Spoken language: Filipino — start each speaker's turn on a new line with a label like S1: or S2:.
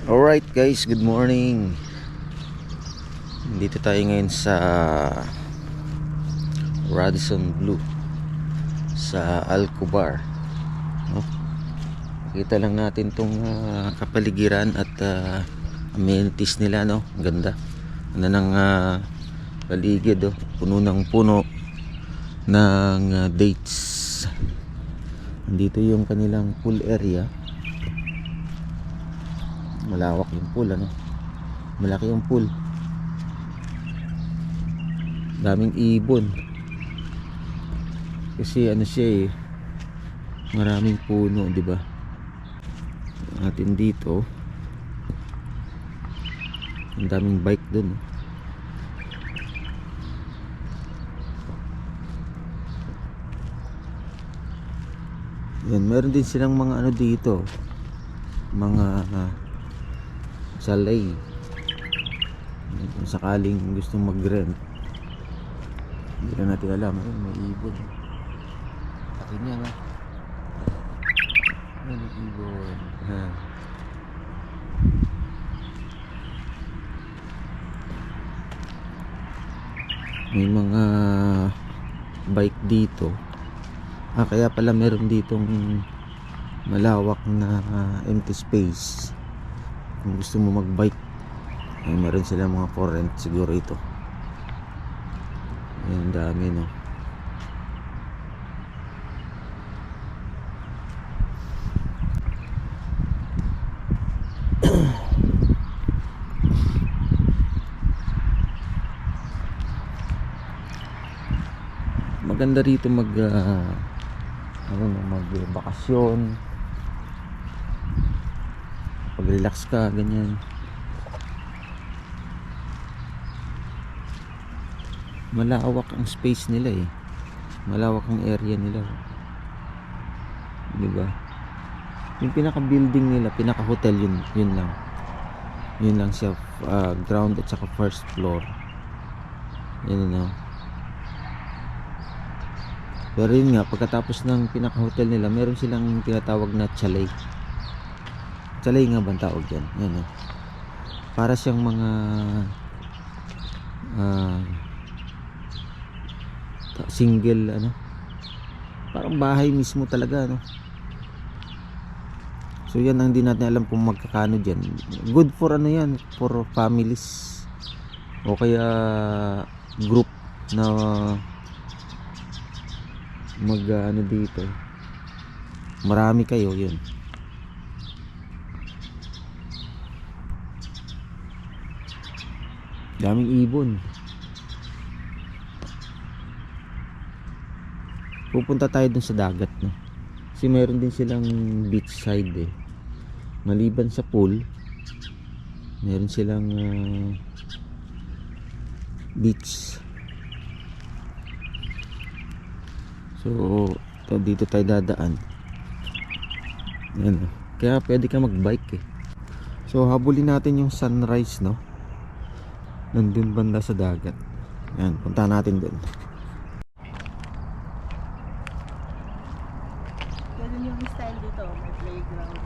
S1: Alright guys, good morning. Dito tayo ngayon sa Radisson Blu sa Alcobar, no? Kita lang natin tong kapaligiran at amenities nila, no? Ganda. Ano ng paligid, oh. Puno ng puno ng dates. Dito yung kanilang pool area. Malawak yung pool, ano? Malaki yung pool. Daming ibon. Kasi ano siya maraming puno, 'di ba? Atin dito, ang daming bike doon. Yan, meron din silang mga ano dito, mga chalet. Kung sakaling gustong mag-rent. Hindi na natin alam. Ayun, may ibon. Laki niya, no? Ayun, may ibon. May mga bike dito. Kaya pala meron ditong malawak na empty space. Kung gusto mo mag-bike, ay meron sila mga for rent siguro ito. Ayan, dami, no? Maganda rito magbakasyon, pag-relax ka, ganyan. Malawak ang space nila, malawak ang area nila, diba? Yung pinaka building nila, pinaka hotel, yun lang siya, ground at saka first floor. Yun, no? Pero yun nga, pagkatapos ng pinaka hotel nila, meron silang tinatawag na chalet. Chalet nga ba ang tawag dyan? Yan, no? Para siyang mga single, ano, parang bahay mismo talaga, no? So yan ang hindi natin alam kung magkakano dyan. Good for ano yan, for families o kaya group na ano dito, marami kayo. Yun, daming ibon. Pupunta tayo dun sa dagat, no? Kasi meron din silang beach side, maliban sa pool. Meron silang beach. So dito tayo dadaan. Yan, kaya pwede ka magbike. So habulin natin yung sunrise, no? Nandun banda sa dagat. Yan, punta natin dun.
S2: Ganun yung style dito, may playground.